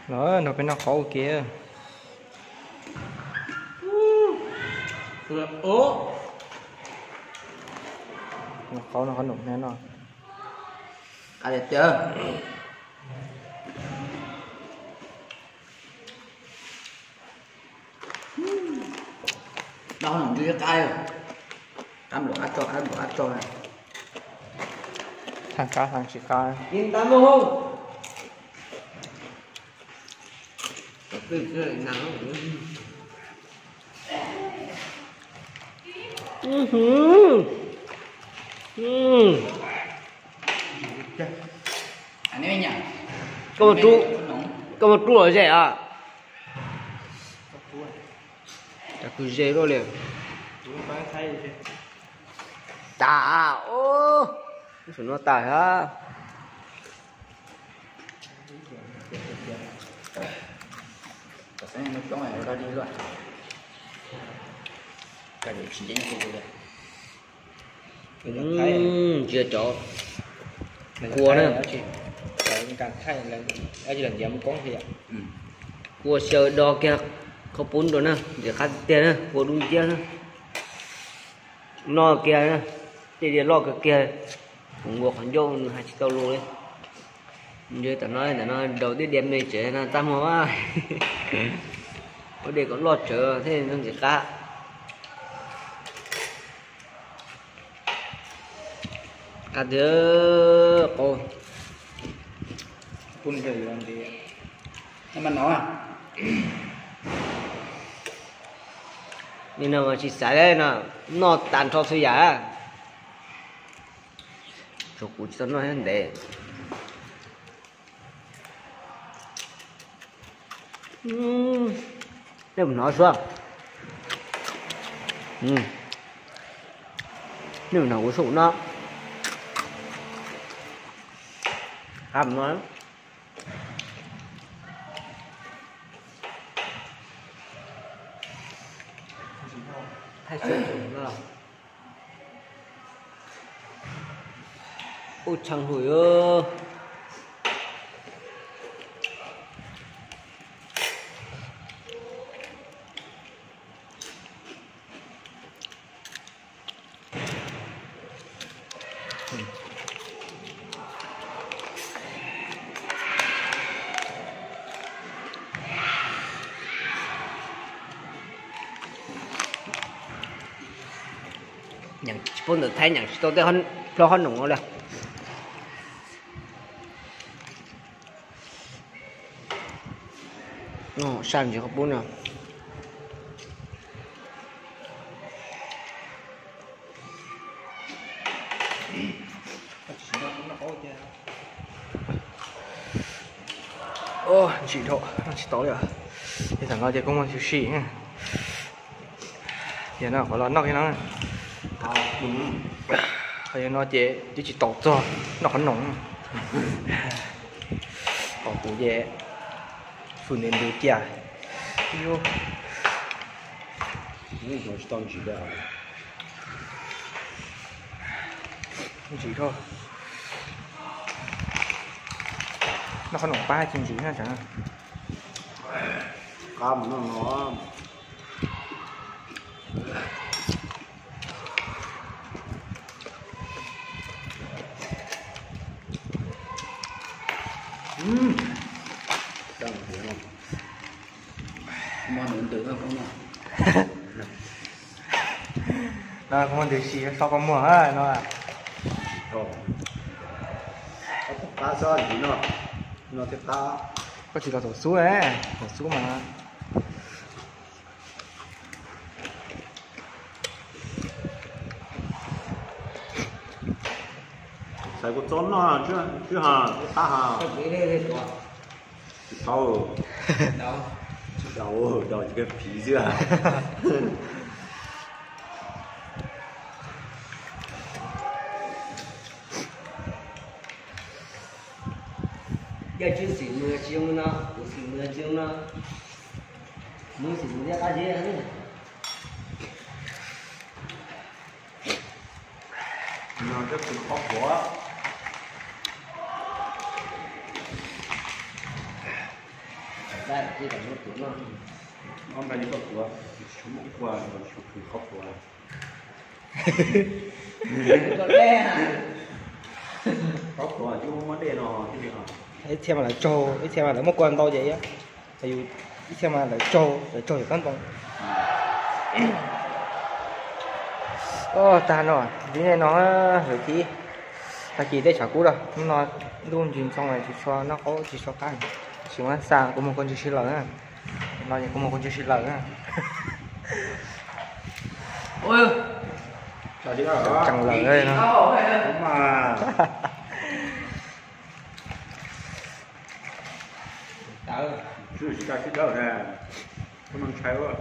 nó phải nó khổ kia. Ố Nó khổ nó có nụng nè nó. à đẹp chưa? Đâu không chưa cay rồi. Ăn đồ ăn cho này. Thằng chỉ cá. Yên tâm không? Cái nắng anh ấy nhỉ? Có một trụ ở rẻ à? Chắc cứ dễ rồi liền. Tả ô, nó tải ha. Cái này nó có này ra đi luôn. Cái này chỉ đánh cô đây. Chưa chó. Cua nữa. Cái càng thay là ở chỉ lần giảm con thì ạ. Cua sờ đo kia có bún rồi nè, để khát tiền nè, cua đúng kia nè. Nó kia nè, để lo cái kia. Cũng ngược hắn vô hai chiếc tàu luôn đấy. Như ta nói đầu tiên đem này chế là tam hóa. Có để có lọt trở thế nên chỉ cá. Cá đứa cô. Phun về làm gì? Em ăn nó à? Nhưng mà chỉ xài đây nè, nó tàn cho suy giả. Cho cụ cho nó hết để. Để mình nói xuống. Nếu mình nào có sụn nó. Cầm nó. Hay sụn nó. Ôi chẳng hủi ơ. Nhang bốn được thay nhang tôi hơn lo hơn nồng rồi. Ồ, sang chỉ có bốn nào. Ô, chỉ thọ, chỉ tối rồi. Thì thằng nó chỉ cũng chịu xỉ nha. Giờ nó có lo nóc cái nó. Hay nó chỉ tọt cho nó không nóng. Có củ dẻ phun lên đôi kia. Yêu. Nó chỉ tao chỉ đó. Chỉ thôi. Nó không nóng ba chim chỉ ha chẳng. Cầm nó. Đang hiểu không? Mua ấn tượng không nhỉ? Nó không ăn được gì sau có mùa ha nó à. Cá sơn thì nó tiếp cá. Có chỉ là tổ sú ấy, tổ sú mà. xài có trốn nó chứ hà ta hà đâu đâu cái phí chứ à. Giờ chưa xỉ mưa chiều nó, xỉ mưa chiều nó. Mưa xỉ mưa cá gì nữa. Nó rất là khó quá. đây chỉ cần một tuổi nó Ông này đi có của, chúng một qua rồi chúng thử khóc của. con đe à Khóc của chứ không vấn đề nào chứ gì hả? ít xem mà là trâu, ít xem mà là một con to vậy á, tại vì ít xem mà là trâu thì con to. Ta rồi, cái này nó rồi tí, ta chỉ để chả cũ đâu, nó luôn chuyển xong này thì cho nó có chỉ cho cái, chỉ nó sang có một con chữ lớn à, nó chỉ có một con chữ lớn à. ôi Chào chị đó. Chẳng lớn đây nó. Đúng mà. đỡ Chứ chị ta thích đỡ nè. Không ăn cháy quá.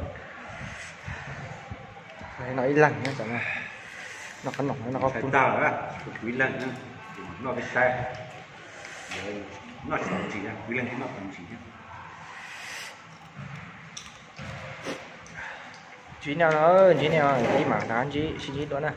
Nó ít lần nữa chẳng nào, nó có nổi nó có Cháy phun. tao đó. Quý lần nữa. Nó bị sai. Nó chỉ làm gì nha. Quý lần thì nó làm gì nhá. Chí nào nó chí nào tí mảng đá chí đó nè.